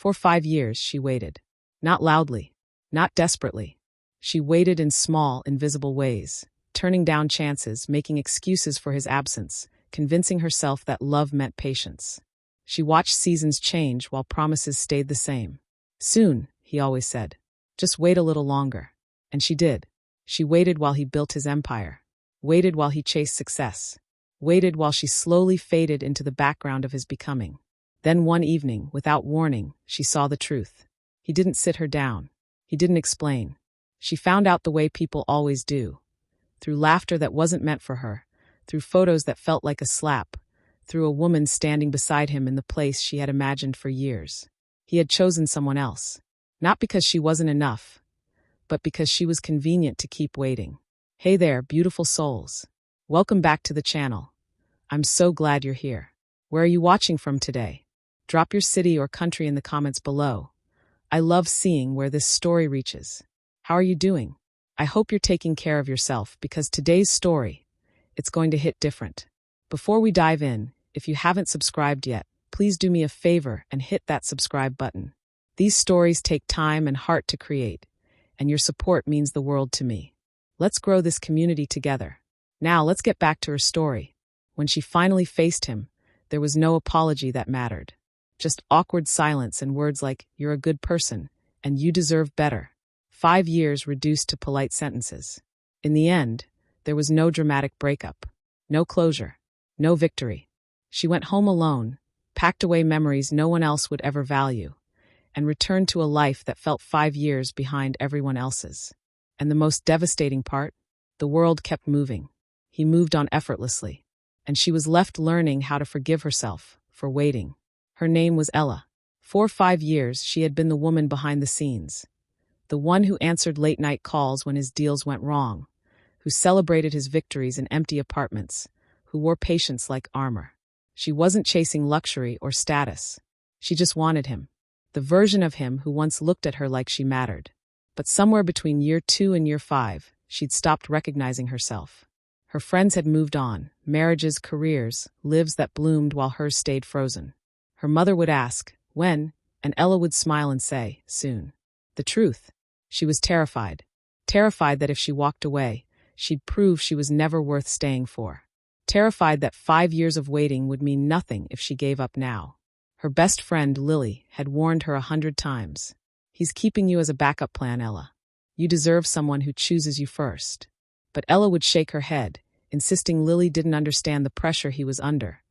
For 5 years, she waited. Not loudly, not desperately. She waited in small, invisible ways, turning down chances, making excuses for his absence, convincing herself that love meant patience. She watched seasons change while promises stayed the same. Soon, he always said. Just wait a little longer. And she did. She waited while he built his empire. Waited while he chased success. Waited while she slowly faded into the background of his becoming. Then one evening, without warning, she saw the truth. He didn't sit her down. He didn't explain. She found out the way people always do. Through laughter that wasn't meant for her. Through photos that felt like a slap. Through a woman standing beside him in the place she had imagined for years. He had chosen someone else. Not because she wasn't enough, but because she was convenient to keep waiting. Hey there, beautiful souls. Welcome back to the channel. I'm so glad you're here. Where are you watching from today? Drop your city or country in the comments below. I love seeing where this story reaches. How are you doing? I hope you're taking care of yourself because today's story, it's going to hit different. Before we dive in, if you haven't subscribed yet, please do me a favor and hit that subscribe button. These stories take time and heart to create, and your support means the world to me. Let's grow this community together. Now let's get back to her story. When she finally faced him, there was no apology that mattered. Just awkward silence and words like, "You're a good person," and "You deserve better." 5 years reduced to polite sentences. In the end, there was no dramatic breakup. No closure. No victory. She went home alone, packed away memories no one else would ever value, and returned to a life that felt 5 years behind everyone else's. And the most devastating part? The world kept moving. He moved on effortlessly, and she was left learning how to forgive herself for waiting. Her name was Ella. For 5 years, she had been the woman behind the scenes. The one who answered late-night calls when his deals went wrong, who celebrated his victories in empty apartments, who wore patience like armor. She wasn't chasing luxury or status. She just wanted him. The version of him who once looked at her like she mattered. But somewhere between year 2 and year 5, she'd stopped recognizing herself. Her friends had moved on, marriages, careers, lives that bloomed while hers stayed frozen. Her mother would ask, "When?" and Ella would smile and say, "Soon." The truth? She was terrified. Terrified that if she walked away, she'd prove she was never worth staying for. Terrified that 5 years of waiting would mean nothing if she gave up now. Her best friend, Lily, had warned her 100 times. "He's keeping you as a backup plan, Ella. You deserve someone who chooses you first." But Ella would shake her head, insisting Lily didn't understand the pressure he was under,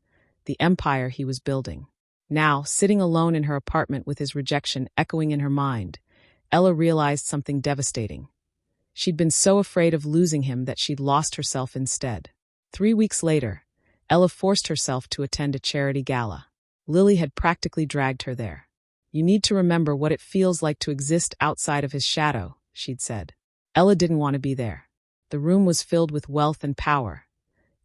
the empire he was building. Now, sitting alone in her apartment with his rejection echoing in her mind, Ella realized something devastating. She'd been so afraid of losing him that she'd lost herself instead. 3 weeks later, Ella forced herself to attend a charity gala. Lily had practically dragged her there. "You need to remember what it feels like to exist outside of his shadow," she'd said. Ella didn't want to be there. The room was filled with wealth and power,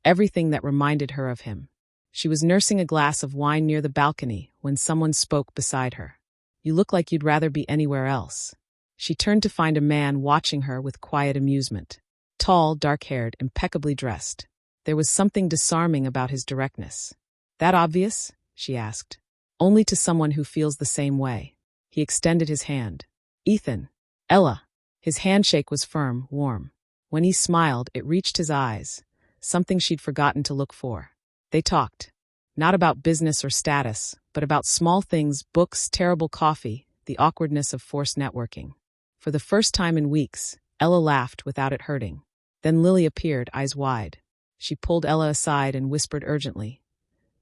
everything that reminded her of him. She was nursing a glass of wine near the balcony when someone spoke beside her. "You look like you'd rather be anywhere else." She turned to find a man watching her with quiet amusement. Tall, dark-haired, impeccably dressed. There was something disarming about his directness. "That obvious?" she asked. "Only to someone who feels the same way." He extended his hand. "Ethan." "Ella." His handshake was firm, warm. When he smiled, it reached his eyes, something she'd forgotten to look for. They talked. Not about business or status, but about small things, books, terrible coffee, the awkwardness of forced networking. For the first time in weeks, Ella laughed without it hurting. Then Lily appeared, eyes wide. She pulled Ella aside and whispered urgently,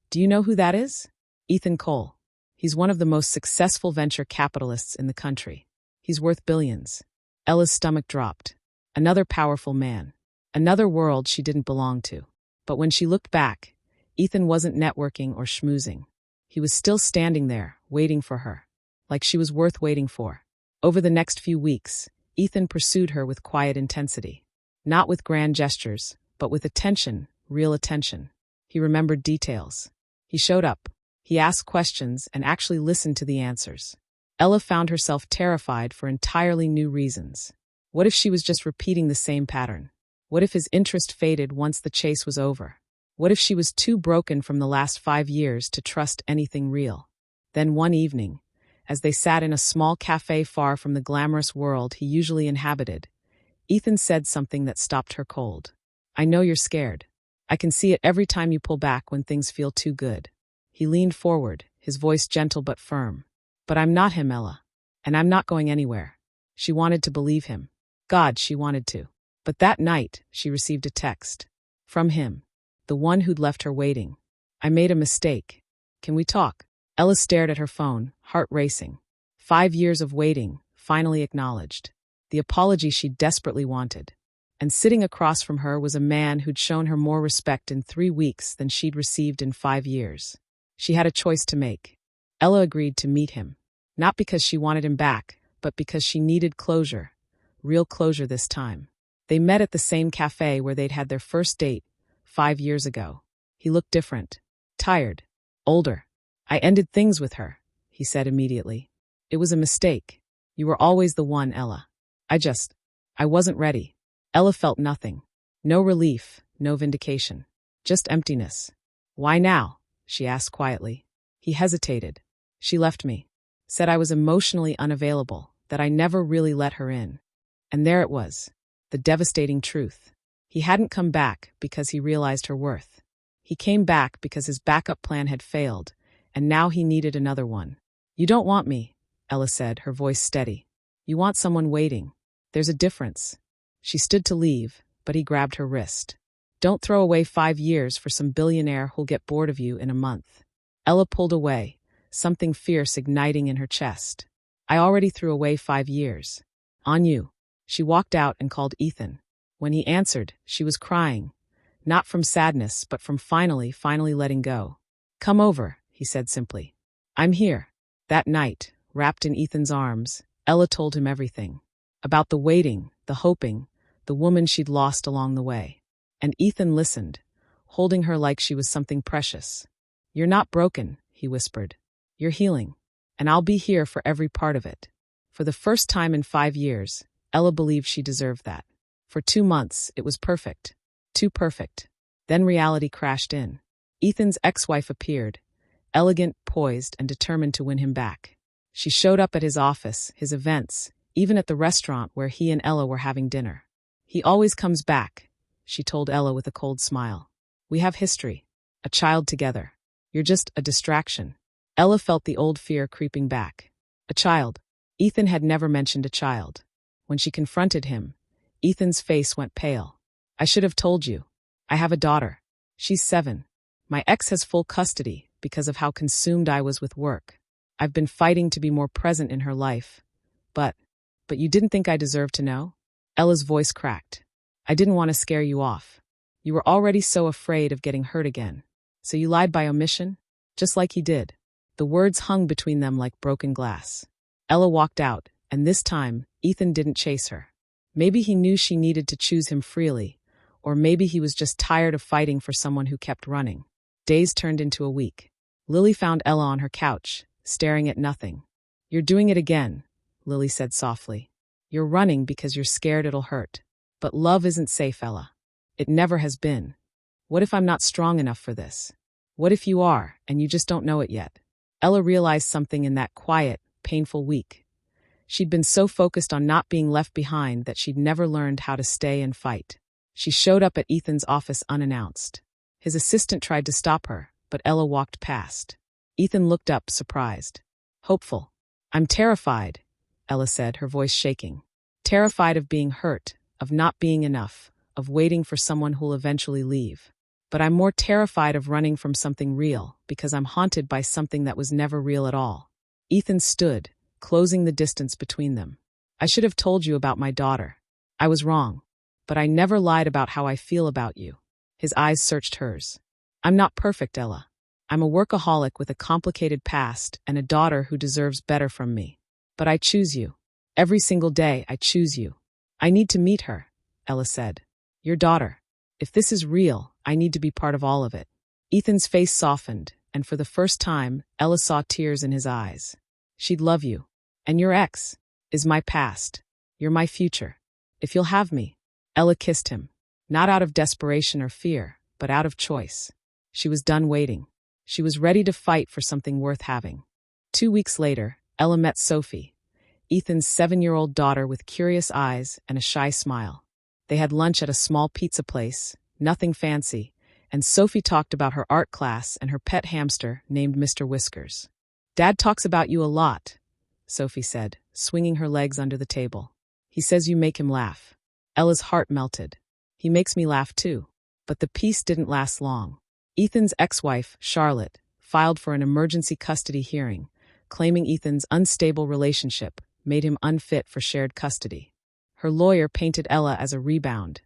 "Do you know who that is? Ethan Cole. He's one of the most successful venture capitalists in the country. He's worth billions." Ella's stomach dropped. Another powerful man. Another world she didn't belong to. But when she looked back, Ethan wasn't networking or schmoozing. He was still standing there, waiting for her. Like she was worth waiting for. Over the next few weeks, Ethan pursued her with quiet intensity. Not with grand gestures, but with attention, real attention. He remembered details. He showed up. He asked questions and actually listened to the answers. Ella found herself terrified for entirely new reasons. What if she was just repeating the same pattern? What if his interest faded once the chase was over? What if she was too broken from the last 5 years to trust anything real? Then one evening, As they sat in a small cafe far from the glamorous world he usually inhabited, Ethan said something that stopped her cold. "I know you're scared. I can see it every time you pull back when things feel too good." He leaned forward, his voice gentle but firm. "But I'm not him, Ella. And I'm not going anywhere." She wanted to believe him. God, she wanted to. But that night, she received a text. From him. The one who'd left her waiting. "I made a mistake. Can we talk?" Ella stared at her phone, heart racing. 5 years of waiting, finally acknowledged. The apology she desperately wanted. And sitting across from her was a man who'd shown her more respect in 3 weeks than she'd received in 5 years. She had a choice to make. Ella agreed to meet him. Not because she wanted him back, but because she needed closure. Real closure this time. They met at the same cafe where they'd had their first date, 5 years ago. He looked different. Tired. Older. "I ended things with her," he said immediately. "It was a mistake. You were always the one, Ella. I wasn't ready." Ella felt nothing. No relief, no vindication. Just emptiness. "Why now?" she asked quietly. He hesitated. "She left me. Said I was emotionally unavailable, that I never really let her in." And there it was. The devastating truth. He hadn't come back because he realized her worth. He came back because his backup plan had failed, and now he needed another one. "You don't want me," Ella said, her voice steady. "You want someone waiting. There's a difference." She stood to leave, but he grabbed her wrist. "Don't throw away 5 years for some billionaire who'll get bored of you in a month." Ella pulled away, something fierce igniting in her chest. "I already threw away 5 years. On you." She walked out and called Ethan. When he answered, she was crying. Not from sadness, but from finally letting go. "Come over," he said simply. "I'm here." That night, wrapped in Ethan's arms, Ella told him everything. About the waiting, the hoping, the woman she'd lost along the way. And Ethan listened, holding her like she was something precious. "You're not broken," he whispered. "You're healing. And I'll be here for every part of it." For the first time in 5 years, Ella believed she deserved that. For 2 months, it was perfect. Too perfect. Then reality crashed in. Ethan's ex-wife appeared, elegant, poised, and determined to win him back. She showed up at his office, his events, even at the restaurant where he and Ella were having dinner. "He always comes back," she told Ella with a cold smile. "We have history. A child together. You're just a distraction." Ella felt the old fear creeping back. A child. Ethan had never mentioned a child. When she confronted him, Ethan's face went pale. "I should have told you. I have a daughter. She's 7. My ex has full custody because of how consumed I was with work. I've been fighting to be more present in her life. But you didn't think I deserved to know?" Ella's voice cracked. "I didn't want to scare you off. You were already so afraid of getting hurt again. So you lied by omission? Just like he did." The words hung between them like broken glass. Ella walked out, and this time, Ethan didn't chase her. Maybe he knew she needed to choose him freely, or maybe he was just tired of fighting for someone who kept running. Days turned into a week. Lily found Ella on her couch, staring at nothing. "You're doing it again," Lily said softly. "You're running because you're scared it'll hurt. But love isn't safe, Ella. It never has been. What if I'm not strong enough for this? What if you are, and you just don't know it yet?" Ella realized something in that quiet, painful week. She'd been so focused on not being left behind that she'd never learned how to stay and fight. She showed up at Ethan's office unannounced. His assistant tried to stop her, but Ella walked past. Ethan looked up, surprised. Hopeful. "I'm terrified," Ella said, her voice shaking. "Terrified of being hurt, of not being enough, of waiting for someone who'll eventually leave. But I'm more terrified of running from something real, because I'm haunted by something that was never real at all." Ethan stood, closing the distance between them. "I should have told you about my daughter. I was wrong. But I never lied about how I feel about you." His eyes searched hers. "I'm not perfect, Ella. I'm a workaholic with a complicated past and a daughter who deserves better from me. But I choose you. Every single day, I choose you." "I need to meet her," Ella said. "Your daughter. If this is real, I need to be part of all of it." Ethan's face softened, and for the first time, Ella saw tears in his eyes. "She'd love you. And your ex is my past. You're my future. If you'll have me." Ella kissed him. Not out of desperation or fear, but out of choice. She was done waiting. She was ready to fight for something worth having. 2 weeks later, Ella met Sophie, Ethan's 7-year-old daughter with curious eyes and a shy smile. They had lunch at a small pizza place, nothing fancy, and Sophie talked about her art class and her pet hamster named Mr. Whiskers. "Dad talks about you a lot," Sophie said, swinging her legs under the table. "He says you make him laugh." Ella's heart melted. "He makes me laugh too." But the peace didn't last long. Ethan's ex-wife, Charlotte, filed for an emergency custody hearing, claiming Ethan's unstable relationship made him unfit for shared custody. Her lawyer painted Ella as a rebound,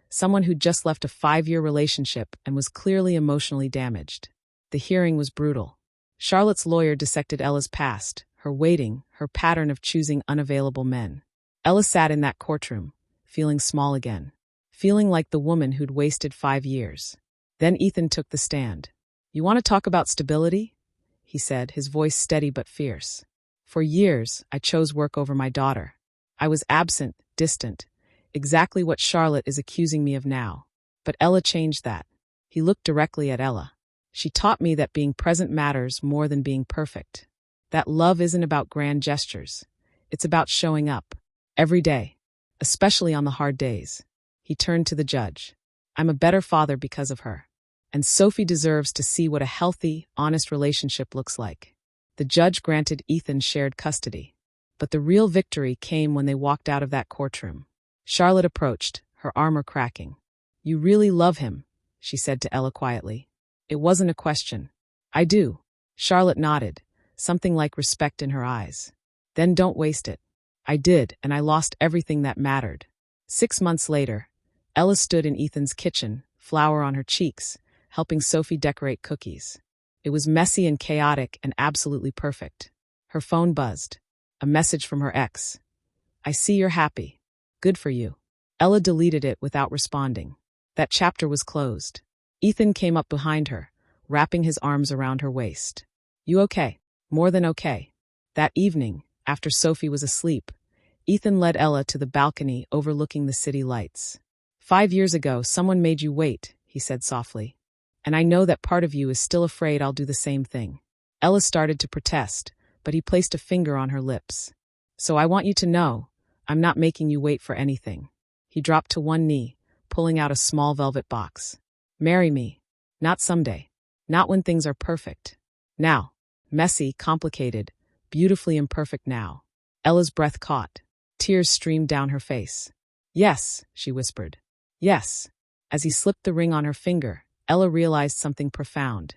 someone who'd just left a 5-year relationship and was clearly emotionally damaged. The hearing was brutal. Charlotte's lawyer dissected Ella's past, her waiting, her pattern of choosing unavailable men. Ella sat in that courtroom, feeling small again, feeling like the woman who'd wasted 5 years. Then Ethan took the stand. "You want to talk about stability?" he said, his voice steady but fierce. "For years, I chose work over my daughter. I was absent, distant, exactly what Charlotte is accusing me of now. But Ella changed that." He looked directly at Ella. "She taught me that being present matters more than being perfect. That love isn't about grand gestures. It's about showing up. Every day. Especially on the hard days." He turned to the judge. "I'm a better father because of her. And Sophie deserves to see what a healthy, honest relationship looks like." The judge granted Ethan shared custody. But the real victory came when they walked out of that courtroom. Charlotte approached, her armor cracking. "You really love him," she said to Ella quietly. "It wasn't a question." "I do." Charlotte nodded, something like respect in her eyes. "Then don't waste it." "I did, and I lost everything that mattered." 6 months later, Ella stood in Ethan's kitchen, flour on her cheeks, helping Sophie decorate cookies. It was messy and chaotic and absolutely perfect. Her phone buzzed. A message from her ex. "I see you're happy. Good for you." Ella deleted it without responding. That chapter was closed. Ethan came up behind her, wrapping his arms around her waist. "You okay?" "More than okay." That evening, after Sophie was asleep, Ethan led Ella to the balcony overlooking the city lights. "5 years ago, someone made you wait," he said softly. "And I know that part of you is still afraid I'll do the same thing." Ella started to protest, but he placed a finger on her lips. "So I want you to know, I'm not making you wait for anything." He dropped to one knee, pulling out a small velvet box. "Marry me. Not someday. Not when things are perfect. Now. Messy, complicated, beautifully imperfect now." Ella's breath caught. Tears streamed down her face. "Yes," she whispered. "Yes." As he slipped the ring on her finger, Ella realized something profound.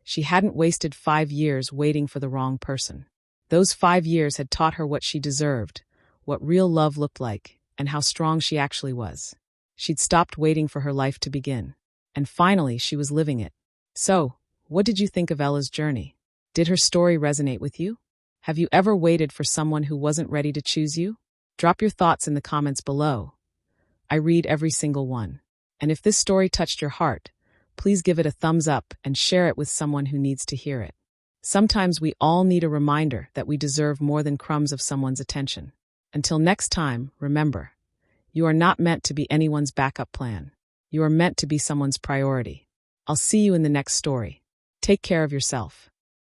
She hadn't wasted 5 years waiting for the wrong person. Those 5 years had taught her what she deserved, what real love looked like, and how strong she actually was. She'd stopped waiting for her life to begin. And finally, she was living it. So, what did you think of Ella's journey? Did her story resonate with you? Have you ever waited for someone who wasn't ready to choose you? Drop your thoughts in the comments below. I read every single one. And if this story touched your heart, please give it a thumbs up and share it with someone who needs to hear it. Sometimes we all need a reminder that we deserve more than crumbs of someone's attention. Until next time, remember, you are not meant to be anyone's backup plan. You are meant to be someone's priority. I'll see you in the next story. Take care of yourself.